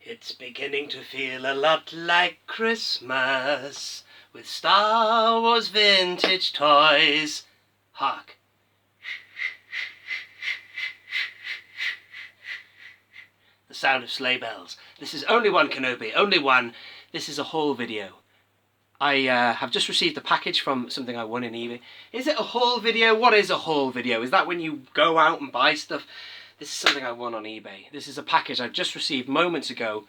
It's beginning to feel a lot like Christmas with Star Wars vintage toys. Hark. The sound of sleigh bells. This is only one Kenobi, only one. This is a haul video. I have just received a package from something I won in eBay. Is it a haul video? What is a haul video? Is that when you go out and buy stuff? This is something I won on eBay. This is a package I've just received moments ago,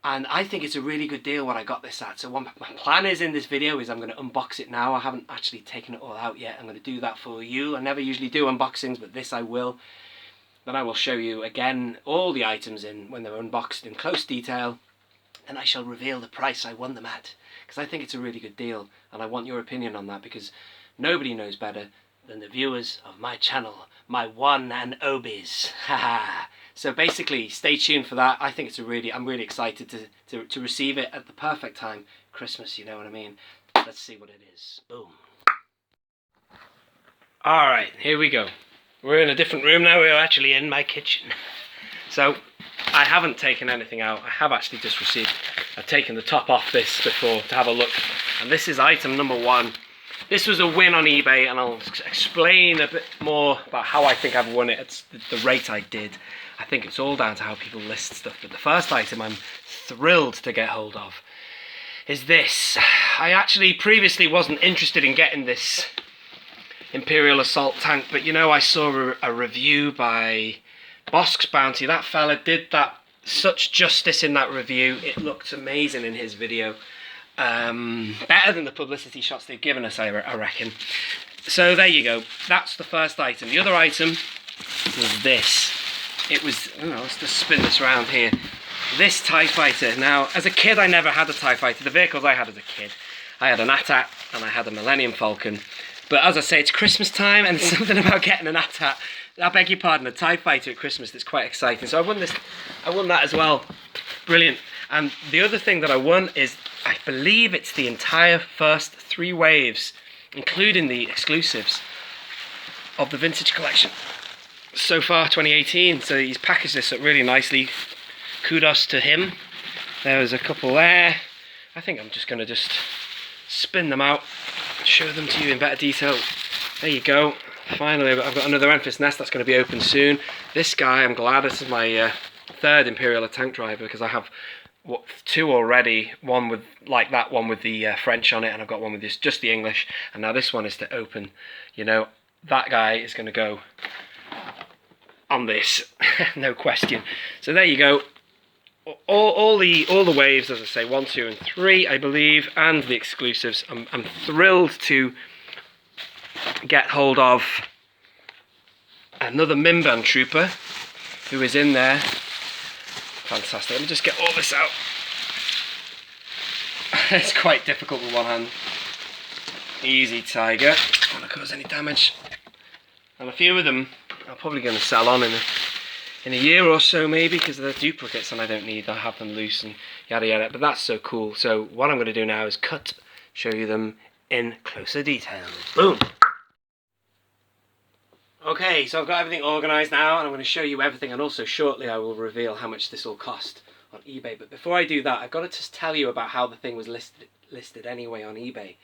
and I think it's a really good deal what I got this at. So what my plan is in this video is I'm going to unbox it now. I haven't actually taken it all out yet. I'm going to do that for you. I never usually do unboxings, but this I will. Then I will show you again all the items in when they're unboxed in close detail. And I shall reveal the price I won them at, because I think it's a really good deal, and I want your opinion on that, because nobody knows better than the viewers of my channel, my one and Obies. So basically, stay tuned for that. I think it's I'm really excited to receive it at the perfect time, Christmas, you know what I mean. Let's see what it is. Boom. Alright, here we go. We're in a different room now. We're actually in my kitchen. So, I haven't taken anything out. I have actually just received. I've taken the top off this before to have a look. And this is item number 1. This was a win on eBay, and I'll explain a bit more about how I think I've won it at the rate I did. I think it's all down to how people list stuff. But the first item I'm thrilled to get hold of is this. I actually previously wasn't interested in getting this Imperial Assault tank, but you know, I saw a review by Bosk's Bounty. That fella did that such justice in that review. It looked amazing in his video. Better than the publicity shots they've given us, I reckon. So there you go. That's the first item. The other item was this. It was, let's just spin this around here. This TIE Fighter. Now, as a kid, I never had a TIE Fighter. The vehicles I had as a kid, I had an AT-AT and I had a Millennium Falcon. But as I say, it's Christmas time, and there's something about getting an AT-AT, I beg your pardon, a TIE Fighter at Christmas that's quite exciting. So I won that as well. Brilliant. And the other thing that I won is, I believe it's the entire first 3 waves, including the exclusives, of the vintage collection. So far, 2018. So he's packaged this up really nicely. Kudos to him. There's a couple there. I think I'm just going to spin them out, show them to you in better detail. There you go. Finally, I've got another Enfys Nest that's going to be open soon. This guy, I'm glad, this is my 3rd Imperial tank driver, because I have 2 already. One with one with the French on it, and I've got one with just the English. And now this one is to open. You know, that guy is going to go on this, no question. So there you go. All the waves, as I say, 1, 2, and 3, I believe, and the exclusives. I'm thrilled to get hold of another Mimban trooper who is in there. Fantastic. Let me just get all this out. It's quite difficult with one hand. Easy, Tiger. Don't want to cause any damage. And a few of them I'm probably going to sell on in a year or so, maybe, because they're duplicates and I don't need. I have them loose and yada yada. But that's so cool. So what I'm going to do now is show you them in closer detail. Boom. Okay, so I've got everything organised now, and I'm going to show you everything, and also shortly I will reveal how much this will cost on eBay. But before I do that, I've got to just tell you about how the thing was listed anyway on eBay.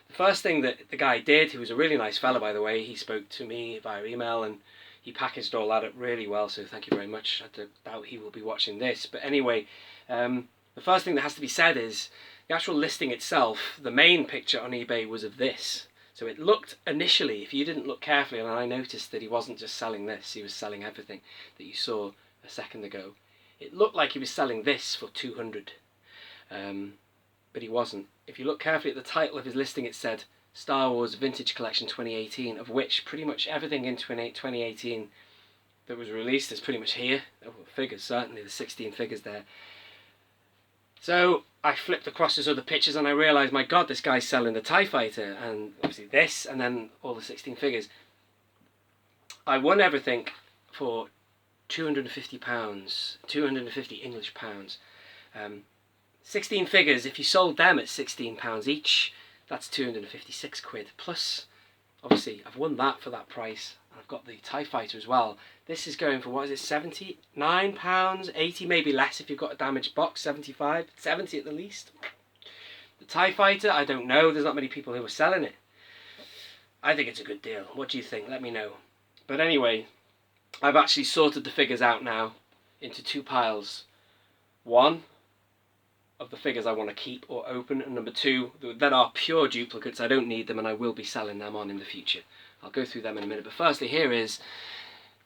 The first thing that the guy did, who was a really nice fella by the way, he spoke to me via email and he packaged all that up really well, so thank you very much. I doubt he will be watching this. But anyway, the first thing that has to be said is the actual listing itself. The main picture on eBay was of this. So it looked initially, if you didn't look carefully, and I noticed that he wasn't just selling this, he was selling everything that you saw a second ago. It looked like he was selling this for 200, but he wasn't. If you look carefully at the title of his listing, it said Star Wars Vintage Collection 2018, of which pretty much everything in 2018 that was released is pretty much here. Figures, certainly, the 16 figures there. So I flipped across his other pictures and I realised, my God, this guy's selling the TIE Fighter, and obviously this, and then all the 16 figures. I won everything for £250, 250 English pounds. 16 figures, if you sold them at £16 each, that's 256 quid. Plus, obviously, I've won that for that price. I've got the TIE Fighter as well. This is going for, what is it, £79, 80, maybe less if you've got a damaged box, 75, 70 at the least. The TIE Fighter, I don't know, there's not many people who are selling it. I think it's a good deal. What do you think? Let me know. But anyway, I've actually sorted the figures out now into two piles. One of the figures I want to keep or open, and number two that are pure duplicates. I don't need them and I will be selling them on in the future. I'll go through them in a minute, but firstly, here is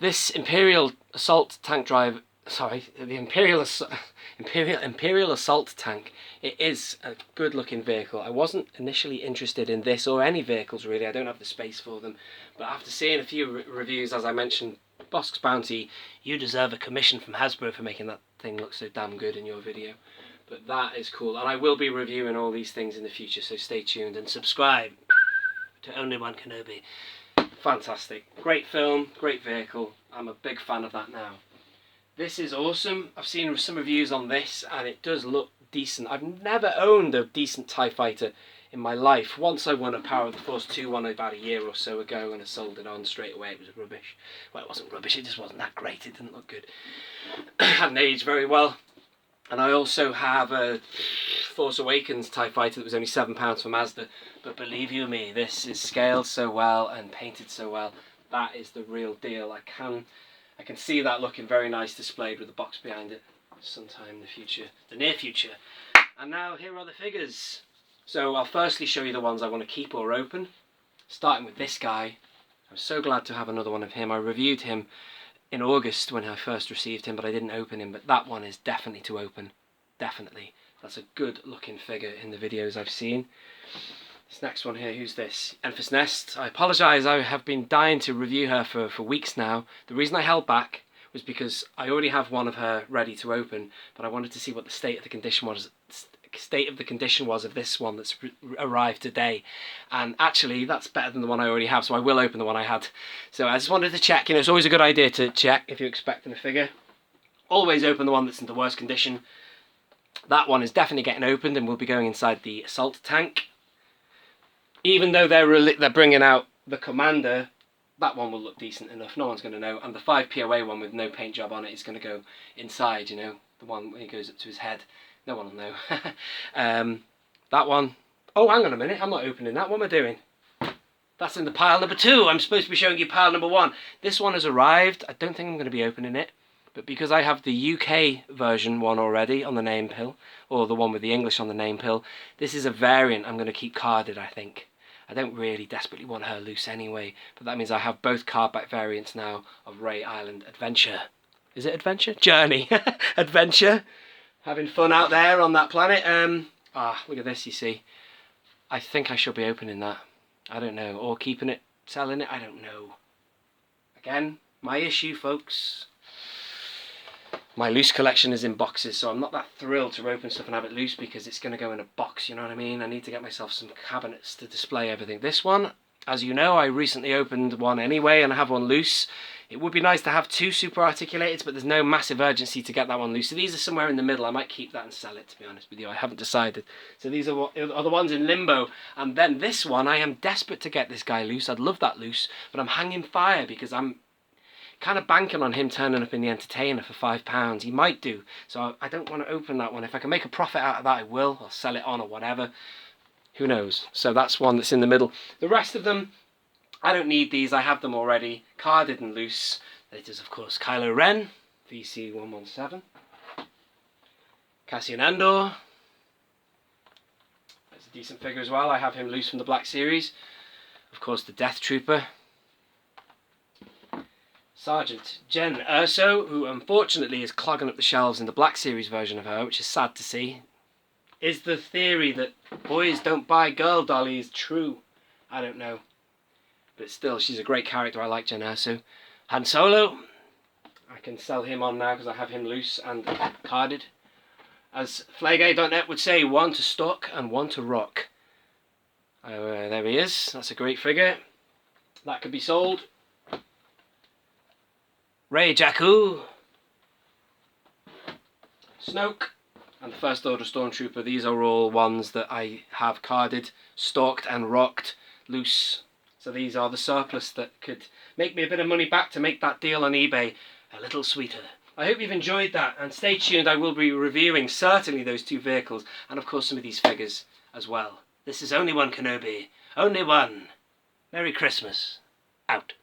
this Imperial Assault Tank Drive. Sorry, the Imperial Assault Tank. It is a good looking vehicle. I wasn't initially interested in this or any vehicles really. I don't have the space for them, but after seeing a few reviews, as I mentioned, Bosk's Bounty, you deserve a commission from Hasbro for making that thing look so damn good in your video. But that is cool, and I will be reviewing all these things in the future, so stay tuned and subscribe to Only One Kenobi. Fantastic. Great film, great vehicle. I'm a big fan of that now. This is awesome. I've seen some reviews on this and it does look decent. I've never owned a decent TIE Fighter in my life. Once I won a Power of the Force 2 one about a year or so ago and I sold it on straight away. It was rubbish. Well, it wasn't rubbish, it just wasn't that great. It didn't look good. Hadn't aged very well. And I also have a Force Awakens TIE Fighter that was only £7 from Mazda. But believe you me, this is scaled so well and painted so well. That is the real deal. I can see that looking very nice displayed with a box behind it sometime in the future, the near future. And now here are the figures. So I'll firstly show you the ones I want to keep or open. Starting with this guy. I'm so glad to have another one of him. I reviewed him in August when I first received him, but I didn't open him. But that one is definitely to open. Definitely. That's a good looking figure in the videos I've seen. This next one here, who's this? Enfys Nest. I apologise, I have been dying to review her for weeks now. The reason I held back was because I already have one of her ready to open, but I wanted to see what the state of the condition was. Of this one that's arrived today, and actually that's better than the one I already have, so I will open the one I had. So I just wanted to check. You know, it's always a good idea to check if you're expecting a figure. Always open the one that's in the worst condition. That one is definitely getting opened and will be going inside the assault tank. Even though they're bringing out the Commander, that one will look decent enough. No one's going to know. And the 5 POA one with no paint job on it is going to go inside. You know, the one when he goes up to his head. No one will know. That one. Oh, hang on a minute. I'm not opening that. What am I doing? That's in the pile number 2. I'm supposed to be showing you pile number 1. This one has arrived. I don't think I'm going to be opening it. But because I have the UK version one already on the name pill, or the one with the English on the name pill, this is a variant I'm going to keep carded, I think. I don't really desperately want her loose anyway, but that means I have both cardback variants now of Ray Island Adventure. Is it Adventure? Journey. Adventure. Having fun out there on that planet. Look at this, you see. I think I should be opening that. I don't know. Or keeping it, selling it, I don't know. Again, my issue, folks. My loose collection is in boxes, so I'm not that thrilled to open stuff and have it loose because it's going to go in a box, you know what I mean? I need to get myself some cabinets to display everything. This one, as you know, I recently opened one anyway and I have one loose. It would be nice to have 2 super articulateds, but there's no massive urgency to get that one loose. So these are somewhere in the middle. I might keep that and sell it, to be honest with you. I haven't decided. So these are the ones in limbo. And then this one, I am desperate to get this guy loose. I'd love that loose, but I'm hanging fire because I'm kind of banking on him turning up in the Entertainer for £5. He might do. So I don't want to open that one. If I can make a profit out of that, I will. I'll sell it on or whatever. Who knows? So that's one that's in the middle. The rest of them, I don't need these. I have them already. Carded and loose. It is, of course, Kylo Ren, VC117. Cassian Andor. That's a decent figure as well. I have him loose from the Black Series. Of course, the Death Trooper. Sergeant Jen Erso, who unfortunately is clogging up the shelves in the Black Series version of her, which is sad to see. Is the theory that boys don't buy girl dollies true? I don't know. But still, she's a great character. I like Jen Erso. Han Solo. I can sell him on now because I have him loose and carded. As Flagay.net would say, 1 to stock and 1 to rock. There he is. That's a great figure. That could be sold. Ray Jakku, Snoke, and the First Order Stormtrooper. These are all ones that I have carded, stalked and rocked loose. So these are the surplus that could make me a bit of money back to make that deal on eBay a little sweeter. I hope you've enjoyed that, and stay tuned. I will be reviewing certainly those 2 vehicles and of course some of these figures as well. This is Only One Kenobi. Only one. Merry Christmas. Out.